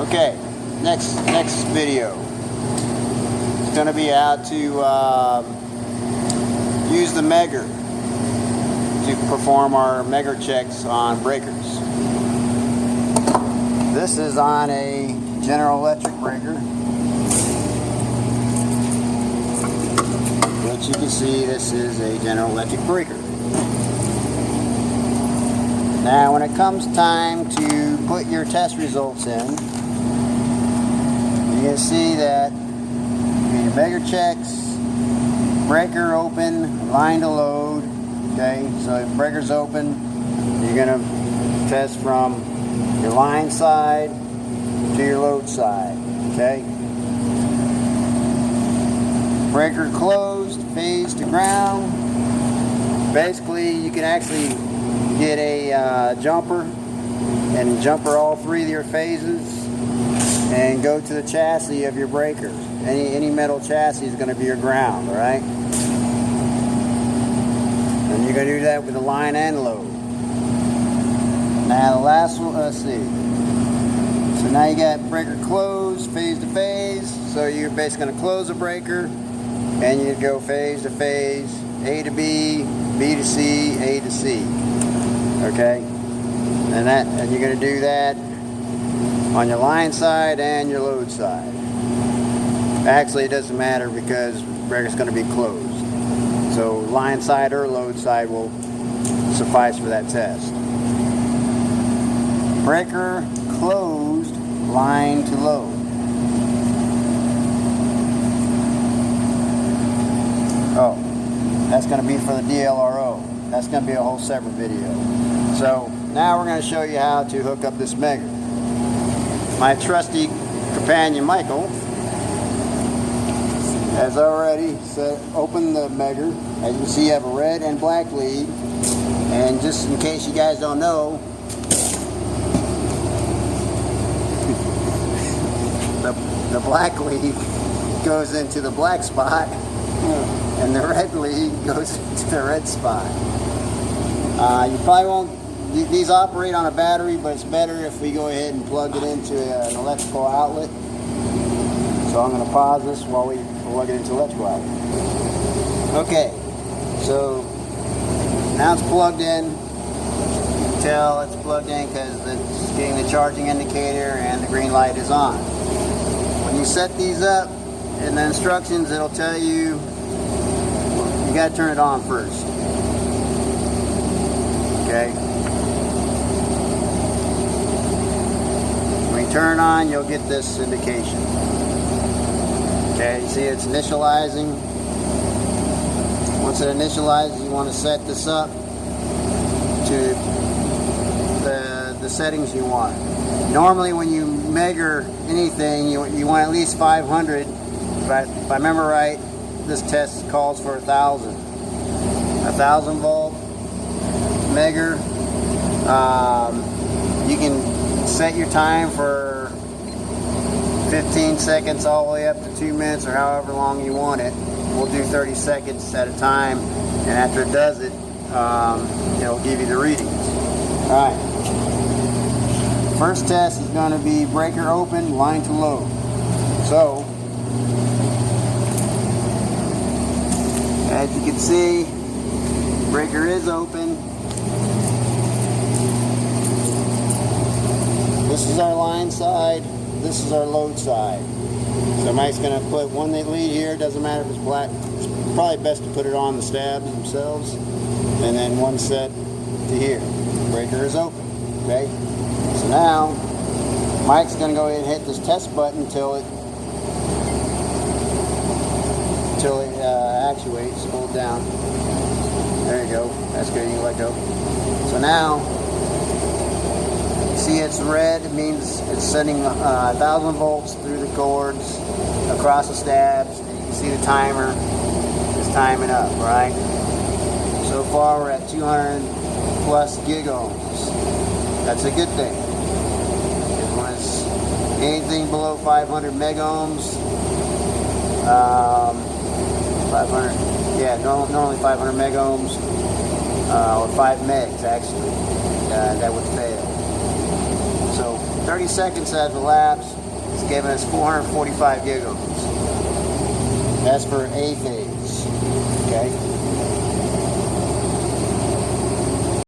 Okay, next video. It's going to be how to use the megger to perform our megger checks on breakers. This is on a General Electric breaker. Which you can see, this is a General Electric breaker. Now when it comes time to put your test results in, you can see that your megger checks, breaker open, line to load. Okay, so if breaker's open, you're going to test from your line side to your load side. Okay, breaker closed, phase to ground. Basically, you can actually get a jumper and jumper all three of your phases and go to the chassis of your breaker. Any metal chassis is going to be your ground, all right? And you're going to do that with the line and load. Now the last one, let's see. So now you got breaker closed, phase to phase. So you're basically going to close the breaker and you go phase to phase, A to B, B to C, A to C. Okay, and you're going to do that on your line side and your load side. Actually, it doesn't matter because the breaker's going to be closed. So line side or load side will suffice for that test. Breaker closed, line to load. Oh, that's going to be for the DLRO. That's going to be a whole separate video. So now we're going to show you how to hook up this megger. My trusty companion Michael has already opened the megger. As you can see, you have a red and black lead. And just in case you guys don't know, the black lead goes into the black spot and the red lead goes into the red spot. You probably won't, these operate on a battery, but it's better if we go ahead and plug it into an electrical outlet. So I'm going to pause this while we plug it into electrical outlet. Okay, so now it's plugged in. You can tell it's plugged in because it's getting the charging indicator and the green light is on. When you set these up in the instructions, it'll tell you you got to turn it on first. Okay. When you turn it on, you'll get this indication. Okay, you see it's initializing. Once it initializes, you want to set this up to the settings you want. Normally when you measure anything, you want at least 500, but if I remember right, this test calls for 1,000. 1,000 volt megger. You can set your time for 15 seconds all the way up to 2 minutes or however long you want it. We'll do 30 seconds at a time, and after it does it, it'll give you the readings. Alright. First test is going to be breaker open, line to load. So, as you can see, breaker is open. This is our line side, this is our load side. So Mike's going to put one lead here, doesn't matter if it's black, it's probably best to put it on the stabs themselves, and then one set to here. Breaker is open, okay? So now, Mike's going to go ahead and hit this test button until it actuates. Hold down. There you go. That's good. You can let go. So now, see it's red. It means it's sending 1,000 volts through the cords across the stabs, and you can see the timer is timing up. Right. So far, we're at 200 plus gigohms. That's a good thing. Because when it's anything below 500 megohms, 500, yeah, normally 500 megohms, or 5 megs actually, that would fail. So 30 seconds has elapsed. It's giving us 445 gigahertz. That's for A phase. Okay.